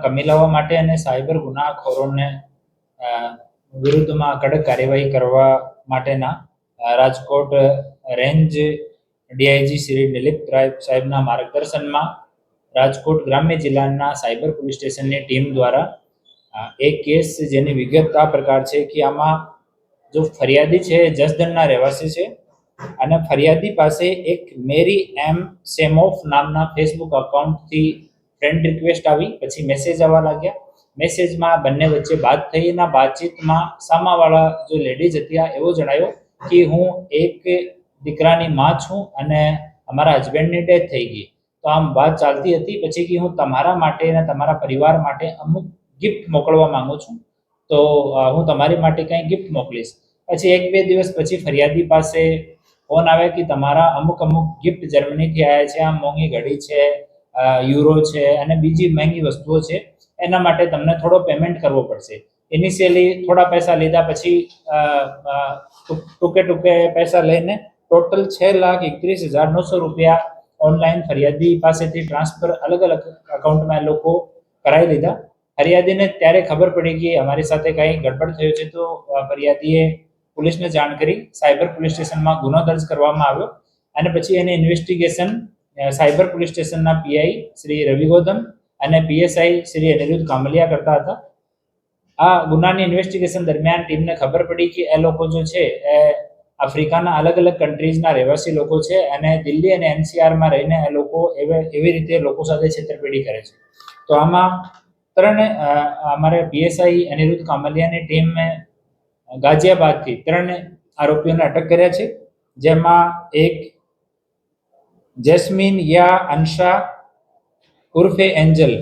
કમી લાવવા માટે અને સાયબર ગુનાખોરોને વિરુદ્ધમાં કડક કાર્યવાહી કરવા માટેના રાજકોટ રેન્જ ડીઆઈજી શ્રી દિલીપ રાય સાહેબના માર્ગદર્શનમાં રાજકોટ ગ્રામ્ય જિલ્લાના સાયબર પોલીસ સ્ટેશનની ટીમ દ્વારા એક કેસ જેની વિગત આ પ્રકાર છે કે આમાં જો ફરિયાદી છે જસદણના રહેવાસી છે અને ફરિયાદી પાસે એક મેરી એમ સેમોફ નામના ફેસબુક અકાઉન્ટથી ફ્રેન્ડ રિક્વેસ્ટ આવી, પછી મેસેજ આવવા લાગ્યા. મેસેજમાં બંને વચ્ચે વાત થઈ. એના બાતચીતમાં સામાવાળા જો લેડીઝ હતી એવો જણાયો કે હું એક દીકરાની માં છું અને અમારા હસબન્ડની ડેથ થઈ ગઈ. તો આમ વાત ચાલતી હતી. પછી કે હું તમારા માટે અને તમારા પરિવાર માટે અમુક ગિફ્ટ મોકલવા માંગુ છું, તો હું તમારી માટે કંઈ ગિફ્ટ મોકલીશ. પછી 1-2 દિવસ પછી ફરિયાદી પાસે ફોન આવે કે તમારા અમુક ગિફ્ટ જર્મનીથી આવ્યા છે, આમ મોંઘી ઘડી છે, યુરો છે અને બીજી મહેંગી વસ્તુઓ છે, એના માટે તમને થોડો પેમેન્ટ કરવો પડશે. ઇનિશિયલી થોડા પૈસા લીધા, પછી ટૂંકે પૈસા લઈને ટોટલ 6,31,900 રૂપિયા ઓનલાઈન ફરિયાદી પાસેથી ટ્રાન્સફર અલગ અકાઉન્ટમાં એ લોકો કરાવી લીધા. ફરિયાદીને ત્યારે ખબર પડી કે અમારી સાથે કંઈ ગડબડ થયો છે, તો ફરિયાદીએ પોલીસને જાણ કરી. સાયબર પોલીસ સ્ટેશનમાં ગુનો દર્જ કરવામાં આવ્યો અને પછી એની ઇન્વેસ્ટિગેશન સાયબર પોલીસ સ્ટેશનના પીઆઈ શ્રી રવિ ગૌતમ અને પીએસઆઈ શ્રી અનિરુદ્ધ કામલિયા કરતા હતા. આ ગુનાની ઇન્વેસ્ટિગેશન દરમિયાન ટીમને ખબર પડી કે એ લોકો જો છે એ આફ્રિકાના અલગ કન્ટ્રીઝના રહેવાસી લોકો છે અને દિલ્હી અને એનસીઆરમાં રહીને એ લોકો એવી રીતે લોકો સાથે છેતરપિંડી કરે છે. તો આમાં અમારે પીએસઆઈ અનિરુદ્ધ કામલિયાની ટીમે ગાઝિયાબાદથી 3 આરોપીઓને અટક કર્યા છે, જેમાં એક જેસ્મીન યા અનશા ઉર્ફે એન્જલ,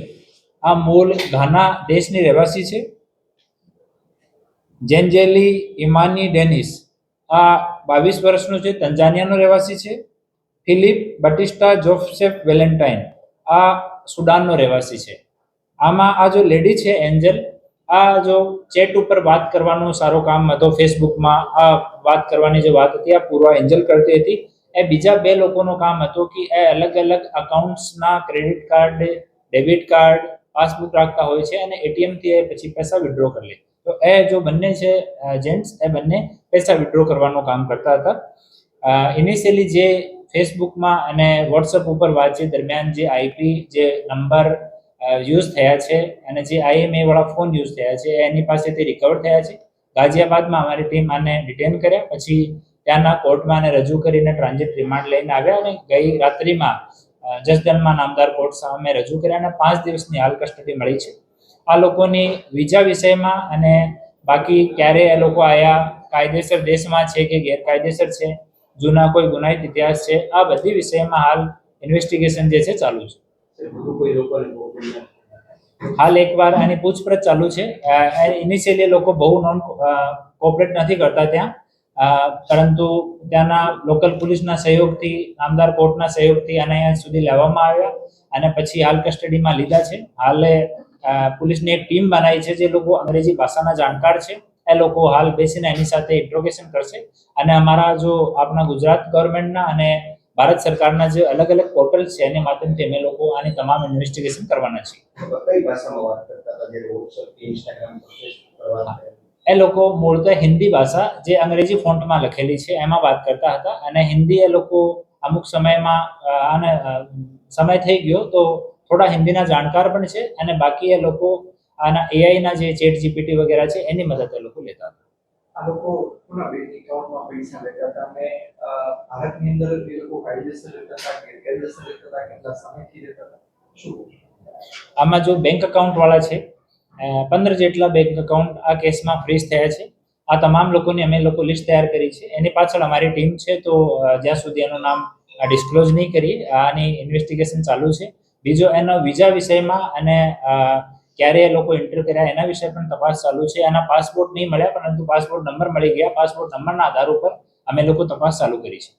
આ મૂળ ઘાના દેશની રહેવાસી છે. જેન્જેલી ઇમાની ડેનિસ, આ 22 વર્ષનો છે, તંજાનિયાનો રહેવાસી છે. ફિલિપ બટિસ્ટા જોસેફ વેલેન્ટાઇન, આ સુડાનનો રહેવાસી છે. આમાં આ જો લેડી છે એન્જલ, આ જો ચેટ ઉપર વાત કરવાનો સારો કામ હતો, ફેસબુકમાં આ વાત કરવાની જે વાત હતી આ પૂર્વ એન્જલ કરતી હતી. એ બીજા 2 લોકોનું કામ હતું કે એ અલગ અકાઉન્ટ્સના credit card, debit card, passbook રાખતા હોય છે અને એટીએમથી એ પછી પૈસા વિડ્રો કરી લે. તો એ જો બંને છે જેન્ટ્સ, એ બંને પૈસા વિડ્રો કરવાનું કામ કરતા હતા. ઇનિશિયલી જે ફેસબુકમાં અને વોટ્સઅપ ઉપર વાતચીત દરમિયાન જે આઈપી જે નંબર યુઝ થયા છે અને જે આઈએમએ વાળા ફોન યુઝ થયા છે એની પાસેથી રિકવર થયા છે. ગાઝિયાબાદમાં અમારી ટીમ આને ડિટેન કર્યા, પછી ત્યાંના કોર્ટમાં આને રજૂ કરીને ટ્રાન્ઝિટ રિમાન્ડ લઈને આવ્યા અને ગઈ રાત્રિમાં જસદણમાં નામદાર કોર્ટ સામે રજૂ કર્યા અને 5 દિવસની હાલ કસ્ટડી મળી છે. આ લોકોની વિઝા વિષયમાં અને બાકી ક્યારે એ લોકો આયા, કાયદેસર દેશમાં છે કે ગેરકાયદેસર છે, જૂના કોઈ ગુનાહિત ઇતિહાસ છે, આ બધી વિષયમાં હાલ ઇન્વેસ્ટિગેશન જે છે ચાલુ છે. હાલ એકવાર આની પૂછપરછ ચાલુ છે. ઇનિશિયલી લોકો બહુ નોન કોઓપરેટ નથી કરતા ત્યાં, પરંતુ ત્યાંના લોકલ પોલીસના સહયોગથી, નામદાર કોર્ટના સહયોગથી આને અહીંયા સુધી લાવવામાં આવ્યા અને પછી હાલ કસ્ટડીમાં લીધા છે. હાલે પોલીસની એક ટીમ બનાવી છે જે લોકો અંગ્રેજી ભાષાના જાણકાર છે. એ લોકો હાલ બેસીને એની સાથે ઇન્ટ્રોગેશન કરશે અને અમારા જો આપણા ગુજરાત ગવર્મેન્ટના અને ભારત સરકારના જે અલગ પોર્ટલ છે એની માધ્યમથી અમે લોકો આની તમામ ઇન્વેસ્ટિગેશન કરવાના છીએ. એ લોકો મૂળતઃ હિન્દી ભાષા જે અંગ્રેજી ફોન્ટમાં લખેલી છે એમાં વાત કરતા હતા અને હિન્દી એ લોકો અમુક સમયમાં આને સમય થઈ ગયો તો થોડા હિન્દીના જાણકાર પણ છે અને બાકી એ લોકો આના એઆઈના જે ચેટ જીપીટી વગેરે છે એની મદદ એ લોકો લેતા હતા. આ લોકો કોના બેંક એકાઉન્ટમાં પૈસા લેતા હતા અને ભારતની અંદર એ લોકો કાયદેસર લેતા હતા, ગેરકાયદેસર લેતા હતા, કેટલા સમયથી લેતા હતા, શું? આમાં જો બેંક એકાઉન્ટ વાળા છે 15 જેટલા બેંક એકાઉન્ટ આ કેસમાં ફ્રીઝ થયા છે. આ તમામ લોકોની અમે લોકો લિસ્ટ તૈયાર કરી છે. એની પાછળ અમારી ટીમ છે, તો જ્યાં સુધી એનું નામ ડિસ્ક્લોઝ નહીં કરીએ, આની ઇન્વેસ્ટિગેશન ચાલુ છે. બીજો એનો વિઝા વિષયમાં અને ક્યારે એ લોકો એન્ટર કર્યા એના વિશે પણ તપાસ ચાલુ છે. એના પાસપોર્ટ નહીં મળ્યા, પરંતુ પાસપોર્ટ નંબર મળી ગયા. પાસપોર્ટ નંબરના આધાર ઉપર અમે લોકો તપાસ ચાલુ કરી છે.